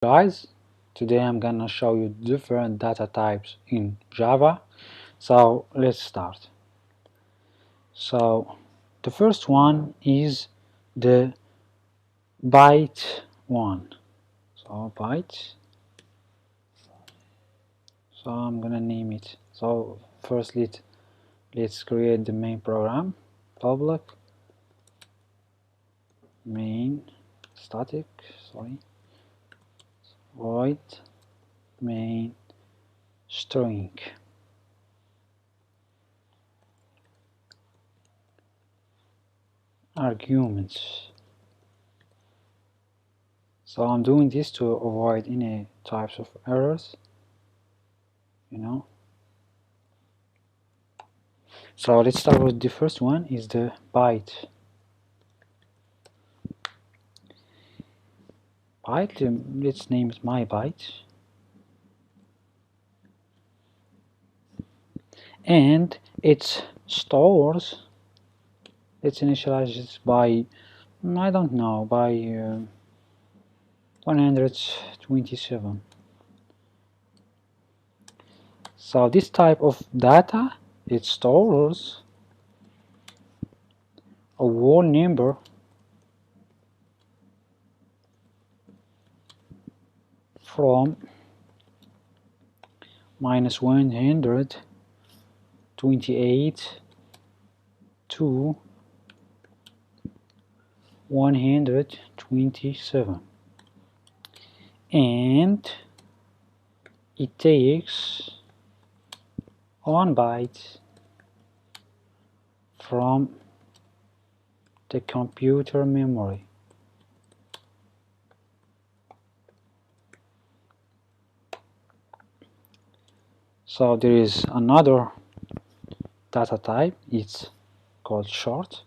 Guys, today I'm gonna show you different data types in Java. So let's start. So the first one is the byte one. So byte. So I'm gonna name it. So first let's create the main program. Public main static, sorry, void main string. Arguments. So I'm doing this to avoid any types of errors, So let's start with the first one is the byte. Let's name it my byte. And it stores, let's initialize it by, I don't know, by 127. So this type of data, it stores a whole number from minus 128 to 127, and it takes 1 byte from the computer memory. So there is another data type, it's called short.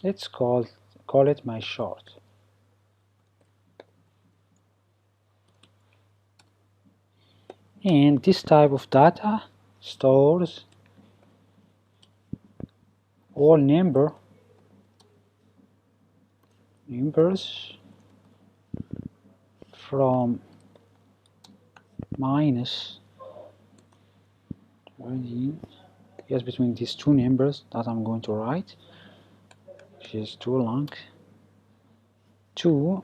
Let's call it my short. And this type of data stores all numbers from minus 20, yes, between these two numbers that I'm going to write, which is too long, to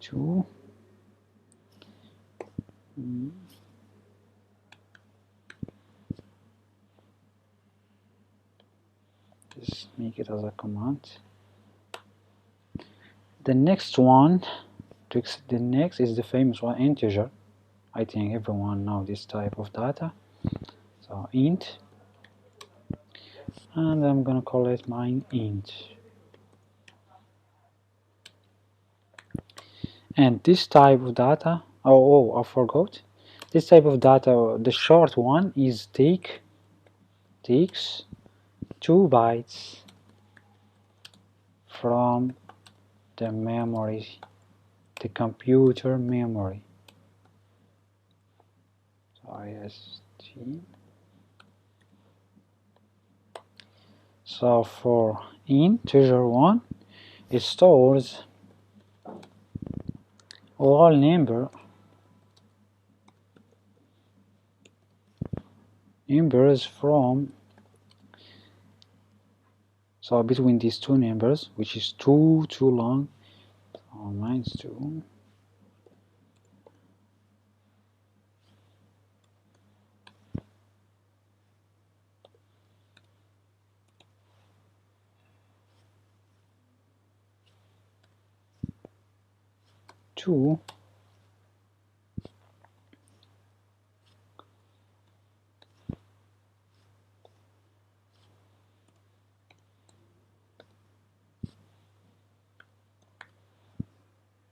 2. Just make it as a command. The next one, the next is the famous one, integer. I think everyone knows this type of data. So int, and I'm gonna call it mine int. And this type of data, I forgot. This type of data, the short one, is takes 2 bytes from the memory, the computer memory. So IST. So for integer one, it stores all numbers from, so between these two numbers, which is too long. So mine's 2.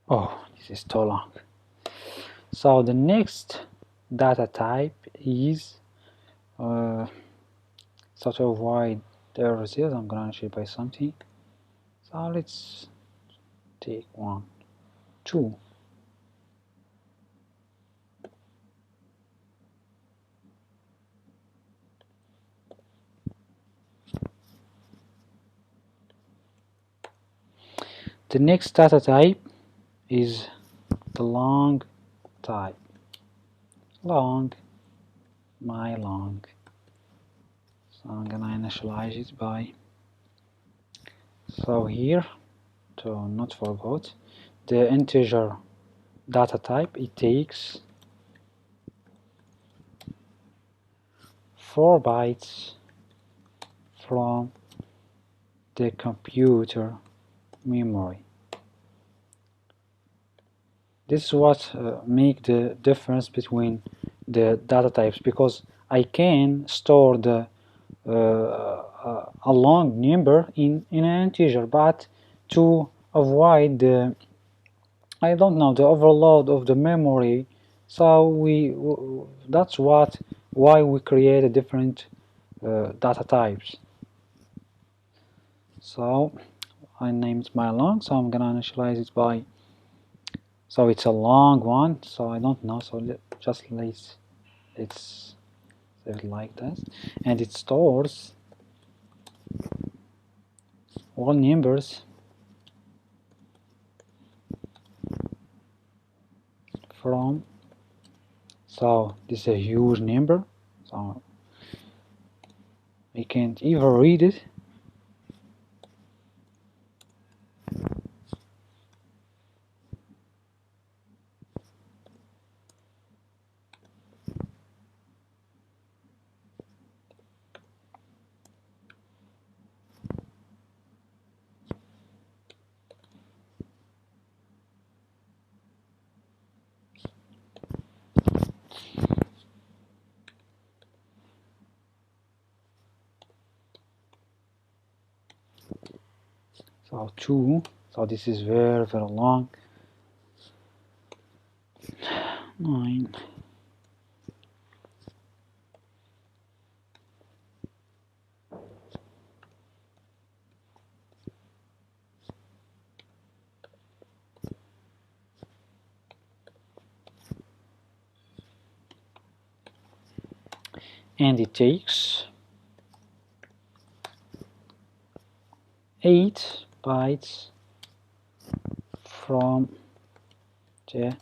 Oh, this is too long. So the next data type is, so to avoid the errors, I'm gonna shape by something. So let's take 1, 2. The next data type is the long type. Long, my long. So I'm gonna initialize it by, so here, to not forget, the integer data type, it takes 4 bytes from the computer memory. This is what make the difference between the data types, because I can store the a long number in an integer, but to avoid the, I don't know, the overload of the memory, so that's why we create a different data types. So I named my long, so I'm gonna initialize it by, so it's a long one, so I don't know, so let's save it like that, and it stores all numbers from, so this is a huge number, so I can't even read it. So 2, so this is very long. 9, and it takes 8 bytes from the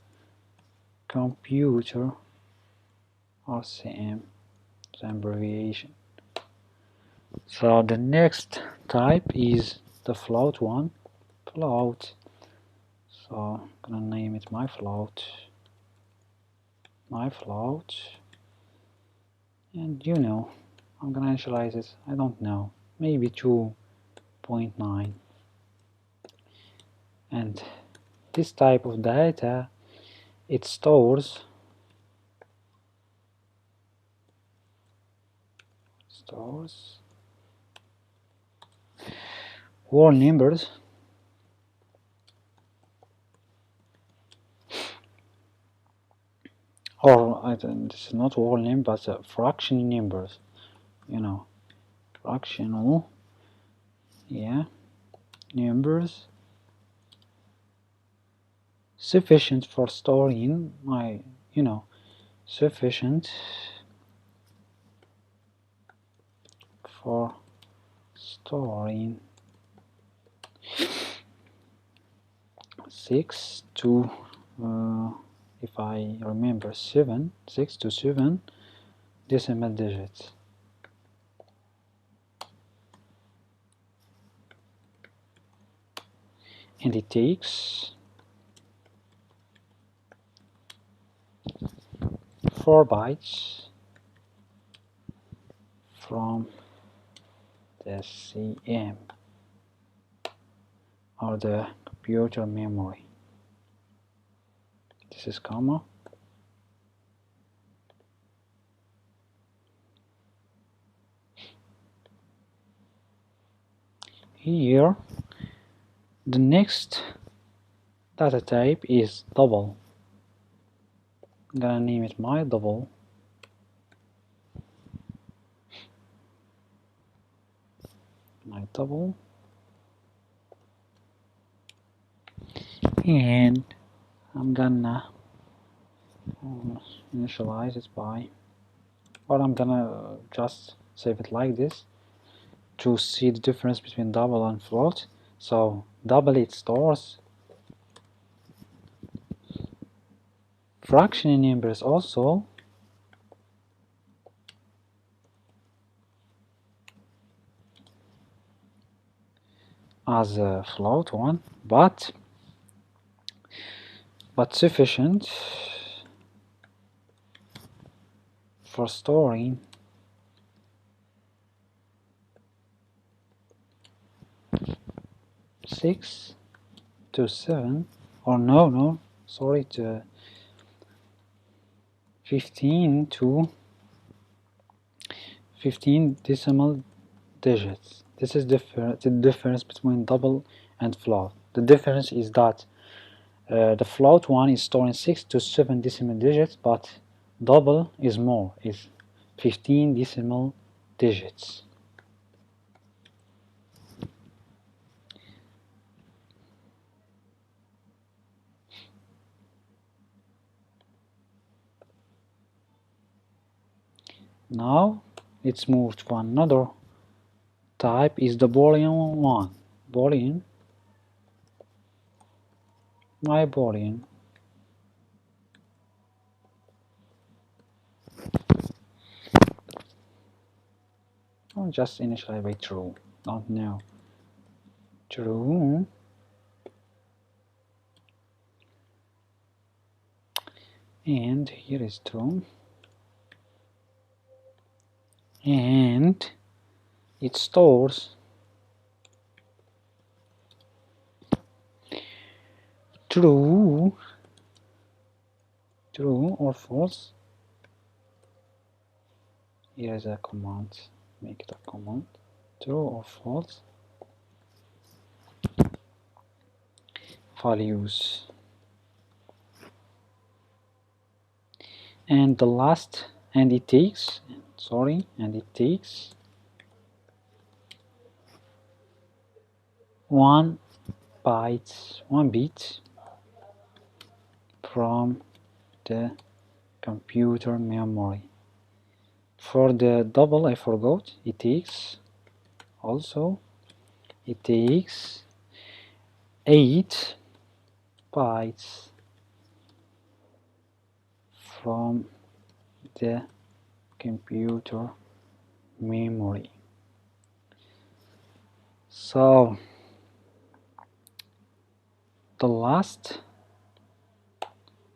computer RCM, the abbreviation. So the next type is the float one, float. So I'm gonna name it my float, and you know, I'm gonna initialize it, I don't know, maybe 2.9. And this type of data, it stores whole numbers or this is not whole number, but fraction numbers, you know, fractional, yeah, numbers sufficient for storing my, you know, sufficient for storing 6 to if I remember 6 to 7 decimal digits. And it takes 4 bytes from the CM, or the computer memory. This is comma. Here, the next data type is double. I'm gonna name it my double. My double. And I'm gonna initialize it by, or I'm gonna just save it like this to see the difference between double and float. So double it stores fraction numbers also as a float one, but sufficient for storing six to 7, or no, sorry, to 15 to 15 decimal digits. This is the difference between double and float. The difference is that the float one is storing 6 to 7 decimal digits, but double is more, is 15 decimal digits. Now let's move to another type, is the Boolean one. Boolean, my Boolean. Or just initialize by true, don't know. True. And here is true. And it stores true or false. Here is a command, make it a command, true or false values. And the last, and it takes 1 bit from the computer memory. For the double, I forgot, it takes 8 bytes from the computer memory. So the last,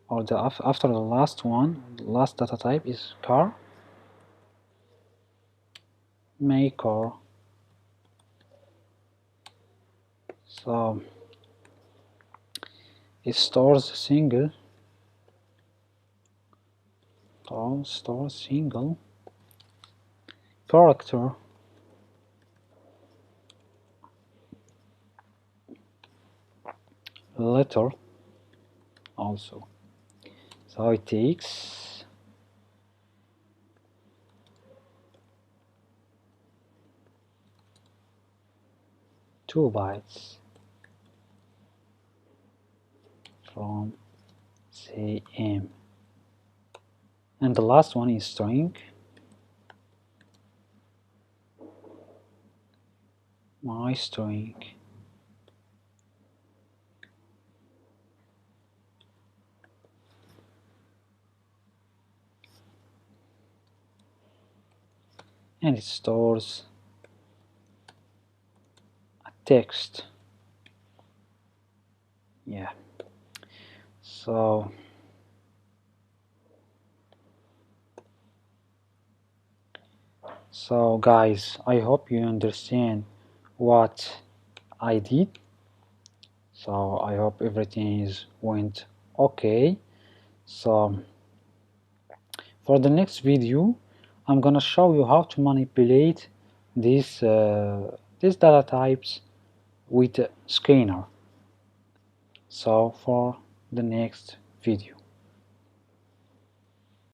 or the after the last one, the last data type is car maker. So it stores single character letter also. So it takes 2 bytes from CM. And the last one is string, my string. And it stores a text. Yeah. So guys, I hope you understand what I did. So I hope everything went okay. So for the next video, I'm gonna show you how to manipulate these data types with scanner. So for the next video.